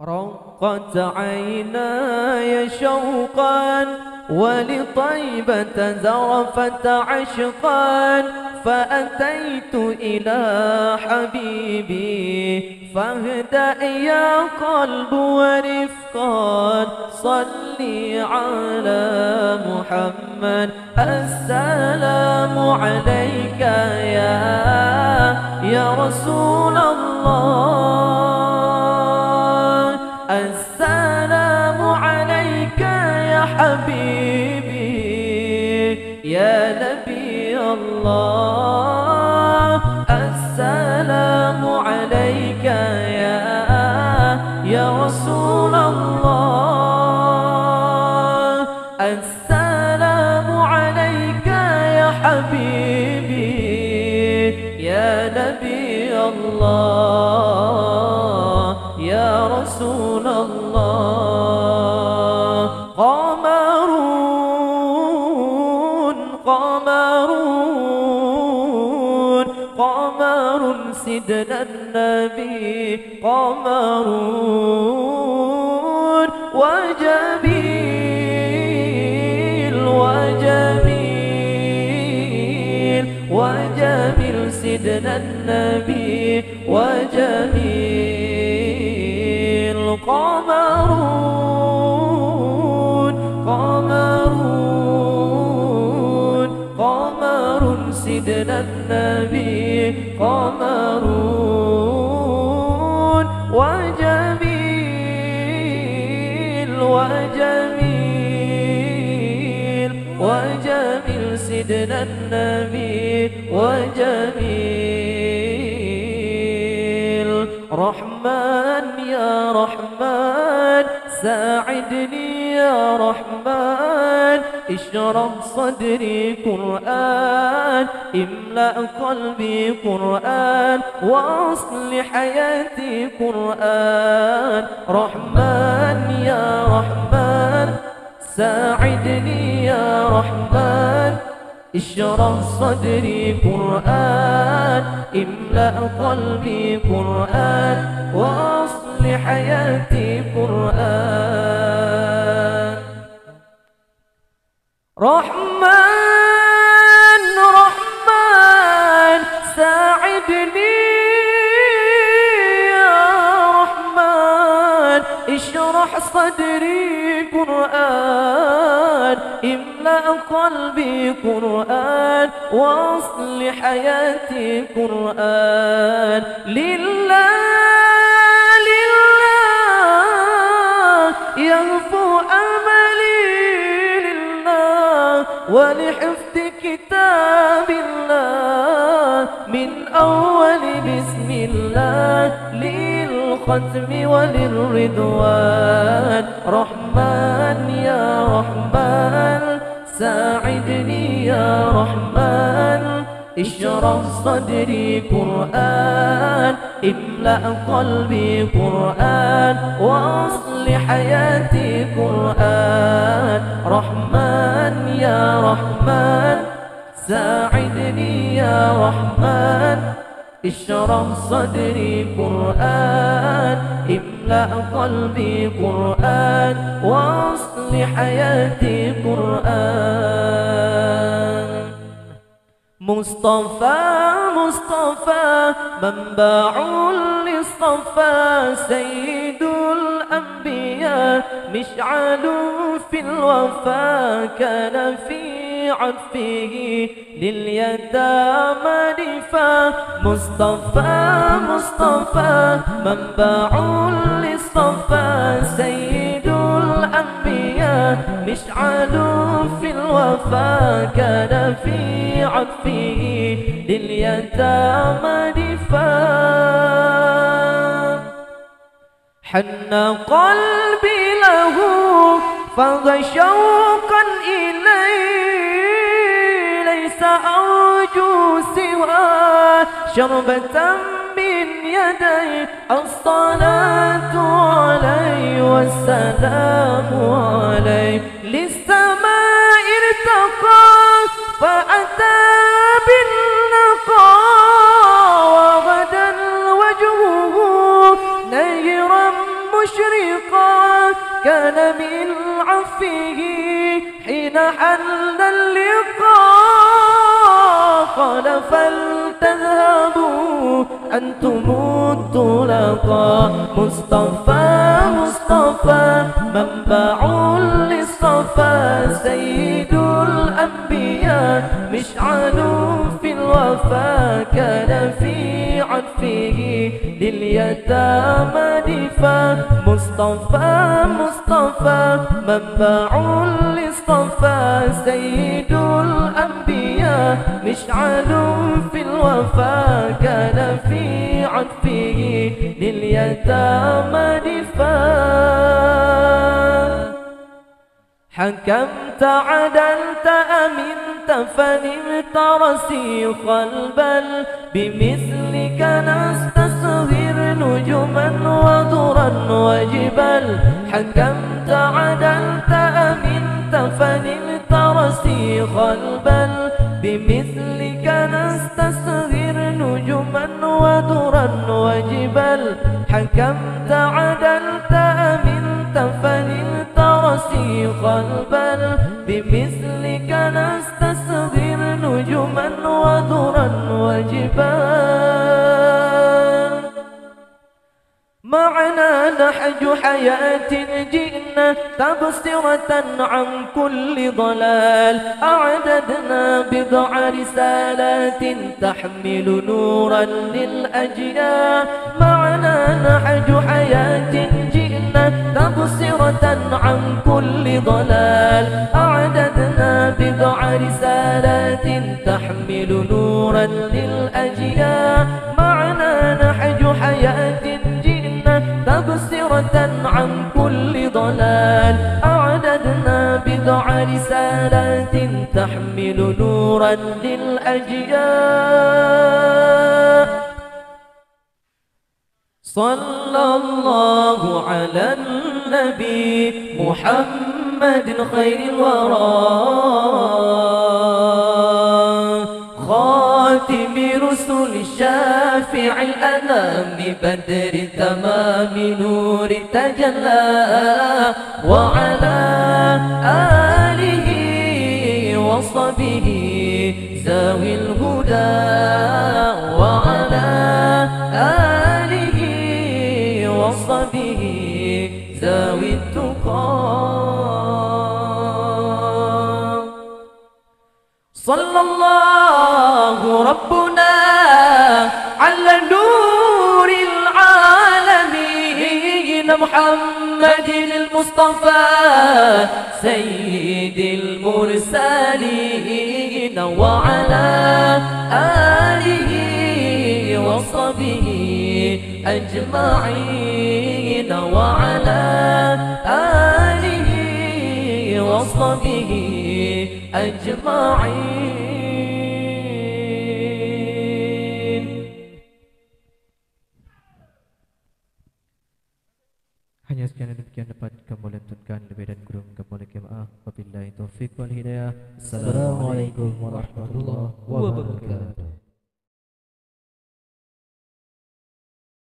رقت عيناي شوقا ولطيبة ذرفت عشقا، فأتيت إلى حبيبي فاهدأ يا قلب ورفقا، صلي على محمد. السلام عليك يا رسول الله، السلام عليك يا حبيبي يا نبي الله، السلام عليك يا رسول الله، السلام عليك يا حبيبي يا نبي الله يا رسول الله. قمر سيدنا النبي، قمر وجميل سيدنا النبي وجميل. قمر سيدنا النبي، قمر وجميل سيدنا النبي وجميل. رحمن يا رحمن ساعدني يا رحمن، اشرح صدري قرآن، املأ قلبي قرآن، واصلح حياتي قرآن. رحمن يا رحمن ساعدني يا رحمن، اشرح صدري قرآن، املأ قلبي قرآن، واصلح حياتي قرآن. رحمن ساعدني يا رحمن، اشرح صدري قرآن، املأ قلبي قرآن، واصلح حياتي قرآن. لله يهفو أملي لله، ولحفظ كتاب الله من أول بسم الله للختم وللرضوان. رحمن يا رحمن ساعدني يا رحمن، اشرح صدري قرآن، املأ قلبي قرآن، واصلح حياتي قرآن. رحمن يا رحمن ساعدني يا رحمن، اشرح صدري قرآن، املأ قلبي قرآن، واصلح حياتي قرآن. مصطفى منبع للصفا، سيد الأنبياء مشعل في الوفا، كان في عطفه لليتامى دفا. مصطفى منبع للصفا، سيد الأنبياء مشعل في الوفا، كان في عطفه لليتامى دفا. حن قلبي له فاض شوقا إليه، ليس أرجو سوى شربة من يدي. الصلاة عليه والسلام عليه، للسماء ارتقى فأتى بالنقى، وغدا وجهه نيرا مشرقا كان من عفه حين حل اللقاء قال فلتذهبوا أنتم الطلقاء مصطفى مصطفى منبع للصفا سيد الأنبياء مشعل في الوفا كان في عطفه لليتامى دفا مصطفى مصطفى منبع للصفا سيد الأنبياء مشعل في الوفا كان في عطفه لليتامى دفا حكمت عدلت أمنت فنمت رسيخ البل بمثلك نستصغر نجما وضرا وجبال حكمت عدلت أمنت فنمت رسيخ البل بمثلك نستصغر نجما وضرا وجبال حكمت عدلت أمنت فنمت رسيخ البل بمثلك نستصغر نجما وضرا وجبال معنا نحج حياة جئنا تبصرة عن كل ضلال أعددنا بضع رسالات تحمل نورا للأجيال معنا نحج حياة جئنا تبصرة عن كل ضلال أعددنا بضع رسالات تحمل نورا للأجيال معنا نحج حياة تبصرة عن كل ضلال أعددنا بضع رسالات تحمل نورا للأجيال صلى الله على النبي محمد خير الورى خاتم رسل الشافع الأنام بدر تمام نور تجلى وعلى آله وصحبه ذوي الهدى وعلى آله وصحبه ذوي التقى صلى الله ربنا على نور العالمين محمد المصطفى سيد المرسلين وعلى آله وصحبه أجمعين وعلى آله وصحبه أجمعين. Hanya sekian demikian dapat kami lantunkan lebih dan kurang kami maaf. Wabillahi taufiq wal hidayah. Assalamualaikum warahmatullahi wabarakatuh.